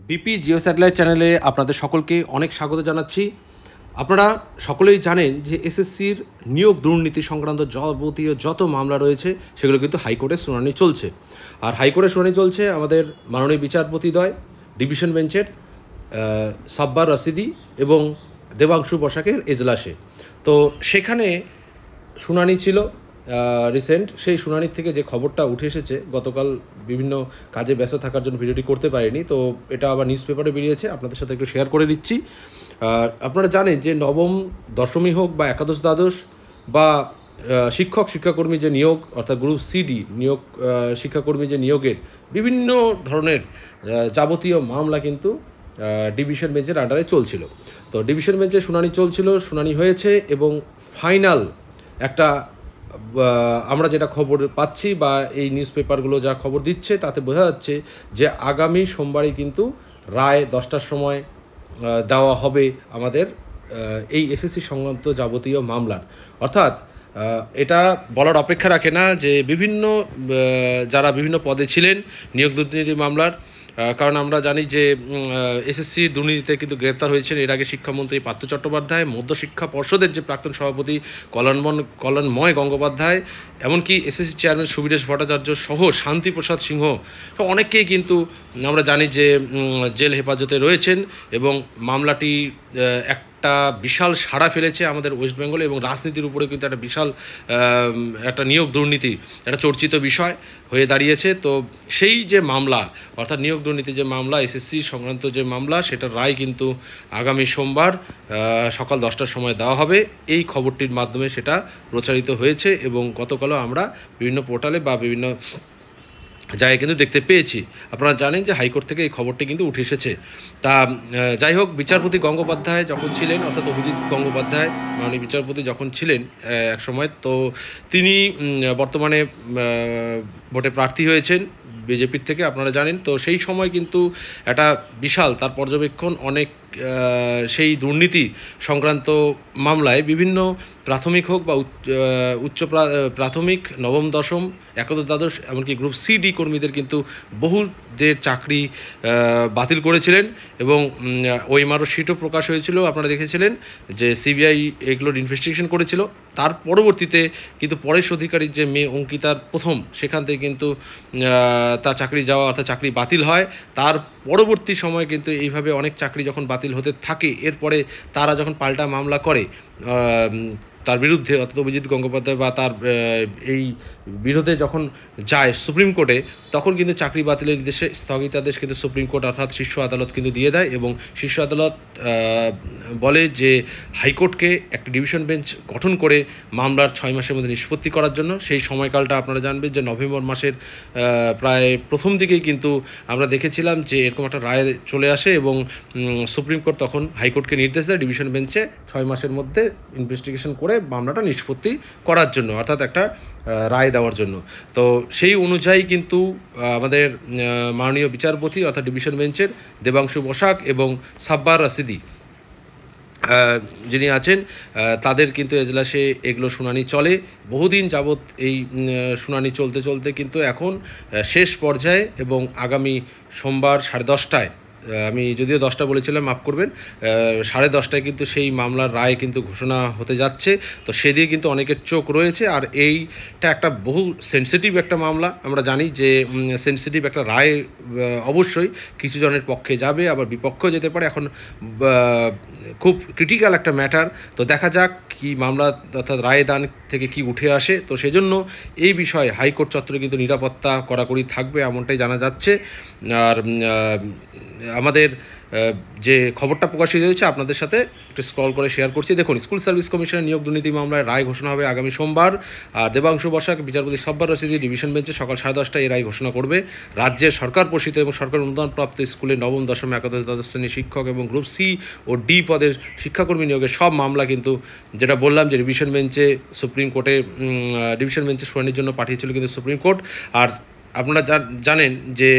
BP Jio satellite চ্যানেলে আপনাদের সকলকে অনেক স্বাগত জানাচ্ছি। আপনারা সকলেই জানেন যে এসএসসির নিয়োগ দুর্নীতি সংক্রান্ত যাবতীয় যত মামলা রয়েছে সেগুলো কিন্তু হাইকোর্টে শুনানি চলছে। আর হাইকোর্টে শুনানি চলছে আমাদের মাননীয় বিচারপতিদ্বয় ডিভিশন বেঞ্চের সাব্বার রশিদি এবং দেবাংশু বসাকের এজলাসে। তো সেখানে শুনানি ছিল রিসেন্ট। সেই শুনানির থেকে যে খবরটা উঠে এসেছে, গতকাল বিভিন্ন কাজে ব্যস্ত থাকার জন্য ভিডিওটি করতে পারিনি, তো এটা আবার নিউজ পেপারে বেরিয়েছে, আপনাদের সাথে একটু শেয়ার করে দিচ্ছি। আপনারা জানেন যে নবম দশমী হোক বা একাদশ দ্বাদশ বা শিক্ষাকর্মী যে নিয়োগ অর্থাৎ গ্রুপ সিডি নিয়োগ, শিক্ষাকর্মী যে নিয়োগের বিভিন্ন ধরনের যাবতীয় মামলা কিন্তু ডিভিশন বেঞ্চের আন্ডারে চলছিল। তো ডিভিশন বেঞ্চে শুনানি চলছিল, শুনানি হয়েছে এবং ফাইনাল একটা আমরা যেটা খবর পাচ্ছি বা এই নিউজ পেপারগুলো যা খবর দিচ্ছে তাতে বোঝা যাচ্ছে যে আগামী সোমবারই কিন্তু রায় 10টার সময় দেওয়া হবে আমাদের এই এসএসসি সংক্রান্ত যাবতীয় মামলার। অর্থাৎ এটা বলার অপেক্ষা রাখে না যে বিভিন্ন যারা বিভিন্ন পদে ছিলেন নিয়োগ দুর্নীতি মামলার, কারণ আমরা জানি যে এসএসসির দুর্নীতিতে কিন্তু গ্রেপ্তার হয়েছেন এর আগে শিক্ষামন্ত্রী পার্থ চট্টোপাধ্যায়, মধ্যশিক্ষা পর্ষদের যে প্রাক্তন সভাপতি কল্যাণময় গঙ্গোপাধ্যায়, এমনকি এসএসসি চেয়ারম্যান সুবিরেশ ভট্টাচার্য সহ শান্তিপ্রসাদ সিংহ, অনেকেই কিন্তু আমরা জানি যে জেল হেফাজতে রয়েছেন এবং মামলাটি একটা বিশাল সাড়া ফেলেছে আমাদের ওয়েস্ট বেঙ্গলে এবং রাজনীতির উপরে কিন্তু একটা বিশাল একটা নিয়োগ দুর্নীতি একটা চর্চিত বিষয় হয়ে দাঁড়িয়েছে। তো সেই যে মামলা অর্থাৎ নিয়োগ দুর্নীতি যে মামলা, এসএসসি সংক্রান্ত যে মামলা, সেটার রায় কিন্তু আগামী সোমবার সকাল 10টার সময় দেওয়া হবে। এই খবরটির মাধ্যমে সেটা প্রচারিত হয়েছে এবং গতকালও আমরা বিভিন্ন পোর্টালে বা বিভিন্ন জায়গায় কিন্তু দেখতে পেয়েছি। আপনারা জানেন যে হাইকোর্ট থেকে এই খবরটি কিন্তু উঠে এসেছে। তা যাই হোক, বিচারপতি গঙ্গোপাধ্যায় যখন ছিলেন অর্থাৎ অভিজিৎ গঙ্গোপাধ্যায় মাননীয় বিচারপতি যখন ছিলেন এক সময়, তো তিনি বর্তমানে ভোটে প্রার্থী হয়েছেন বিজেপির থেকে, আপনারা জানেন। তো সেই সময় কিন্তু একটা বিশাল তার পর্যবেক্ষণ অনেক সেই দুর্নীতি সংক্রান্ত মামলায় বিভিন্ন প্রাথমিক হোক বা উচ্চ প্রাথমিক, নবম দশম, একাদশ দ্বাদশ, এমনকি গ্রুপ সিডি কর্মীদের কিন্তু বহুদের চাকরি বাতিল করেছিলেন এবং ওএমআরও শিটও প্রকাশ হয়েছিল। আপনারা দেখেছিলেন যে সিবিআই এগুলোর ইনভেস্টিগেশন করেছিল। তার পরবর্তীতে কিন্তু পরেশ অধিকারীর যে মেয়ে অঙ্কিতার প্রথম, সেখান থেকে কিন্তু তার চাকরি যাওয়া অর্থাৎ চাকরি বাতিল হয়। তার পরবর্তী সময় কিন্তু এইভাবে অনেক চাকরি যখন বাতিল হতে থাকে, এরপরে তারা যখন পাল্টা মামলা করে তার বিরুদ্ধে অর্থাৎ অভিজিৎ গঙ্গোপাধ্যায় বা তার এই বিরোধে যখন যায় সুপ্রিম কোর্টে, তখন কিন্তু চাকরি বাতিলের নির্দেশে স্থগিতাদেশ কিন্তু সুপ্রিম কোর্ট অর্থাৎ শীর্ষ আদালত কিন্তু দিয়ে দেয় এবং শীর্ষ আদালত বলে যে হাইকোর্টকে একটা ডিভিশন বেঞ্চ গঠন করে মামলার 6 মাসের মধ্যে নিষ্পত্তি করার জন্য। সেই সময়কালটা আপনারা জানবেন যে নভেম্বর মাসের প্রায় প্রথম দিকেই কিন্তু আমরা দেখেছিলাম যে এরকম একটা রায় চলে আসে এবং সুপ্রিম কোর্ট তখন হাইকোর্টকে নির্দেশ দেয় ডিভিশন বেঞ্চে 6 মাসের মধ্যে ইনভেস্টিগেশন করে মামলাটা নিষ্পত্তি করার জন্য, অর্থাৎ একটা রায় দেওয়ার জন্য। তো সেই অনুযায়ী কিন্তু আমাদের মাননীয় বিচারপতি অর্থাৎ ডিভিশন বেঞ্চের দেবাংশু বসাক এবং সাব্বার রশিদি যিনি আছেন, তাদের কিন্তু এজলাসে এগুলো শুনানি চলে বহুদিন যাবৎ। এই শুনানি চলতে চলতে কিন্তু এখন শেষ পর্যায়ে এবং আগামী সোমবার 10:30টায়, আমি যদিও 10টা বলেছিলাম, মাফ করবেন, 10:30টায় কিন্তু সেই মামলার রায় কিন্তু ঘোষণা হতে যাচ্ছে। তো সেদিকে কিন্তু অনেকের চোখ রয়েছে। আর এইটা একটা বহু সেন্সিটিভ একটা মামলা। আমরা জানি যে সেন্সিটিভ একটা রায় অবশ্যই কিছু জনের পক্ষে যাবে, আবার বিপক্ষেও যেতে পারে। এখন খুব ক্রিটিক্যাল একটা ম্যাটার। তো দেখা যাক কি মামলা অর্থাৎ রায়দান থেকে কি উঠে আসে। তো সেজন্য এই বিষয়ে হাইকোর্ট চত্বরে কিন্তু নিরাপত্তা কড়াকড়ি থাকবে এমনটাই জানা যাচ্ছে। আর আমাদের যে খবরটা প্রকাশিত হয়েছে আপনাদের সাথে একটু স্ক্রল করে শেয়ার করছি। দেখুন, স্কুল সার্ভিস কমিশনের নিয়োগ দুর্নীতি মামলায় রায় ঘোষণা হবে আগামী সোমবার। আর দেবাংশু বসাক বিচারপতি সাব্বার রশিদি ডিভিশন বেঞ্চে সকাল 10:30টায় এই রায় ঘোষণা করবে। রাজ্যের সরকার পোষিত এবং সরকার অনুদানপ্রাপ্ত স্কুলে নবম দশম একাদশ দ্বাদশ শ্রেণীর শিক্ষক এবং গ্রুপ সি ও ডি পদের শিক্ষাকর্মী নিয়োগের সব মামলা কিন্তু, যেটা বললাম যে ডিভিশন বেঞ্চে সুপ্রিম কোর্টে ডিভিশন বেঞ্চে শুনানির জন্য পাঠিয়েছিল কিন্তু সুপ্রিম কোর্ট। আর আপনারা জানেন যে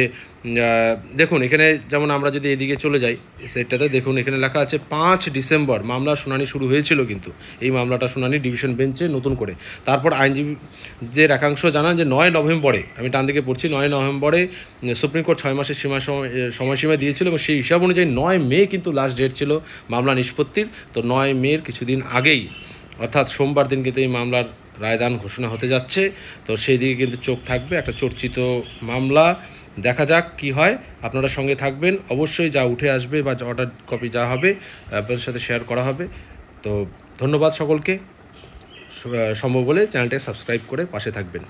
দেখুন এখানে যেমন আমরা যদি এদিকে চলে যাই সেটাতে দেখুন এখানে লেখা আছে 5 ডিসেম্বর মামলার শুনানি শুরু হয়েছিল, কিন্তু এই মামলাটা শুনানি ডিভিশন বেঞ্চে নতুন করে। তারপর আইনজীবীদের একাংশ জানান যে 9 নভেম্বরে, আমি টান দিকে পড়ছি, 9 নভেম্বরে সুপ্রিম কোর্ট 6 মাসের সময়সীমা দিয়েছিল এবং সেই হিসাব অনুযায়ী 9 মে কিন্তু লাস্ট ডেট ছিল মামলা নিষ্পত্তির। তো 9 মের কিছুদিন আগেই অর্থাৎ সোমবার দিন কিন্তু এই মামলার রায়দান ঘোষণা হতে যাচ্ছে। তো সেই দিকে কিন্তু চোখ থাকবে, একটা চর্চিত মামলা, দেখা যাক কি হয়। আপনারা সঙ্গে থাকবেন, অবশ্যই যা উঠে আসবে বা অর্ডার কপি যা হবে আপনাদের সাথে শেয়ার করা হবে। তো ধন্যবাদ সকলকে, সম্ভব হলে চ্যানেলটাকে সাবস্ক্রাইব করে পাশে থাকবেন।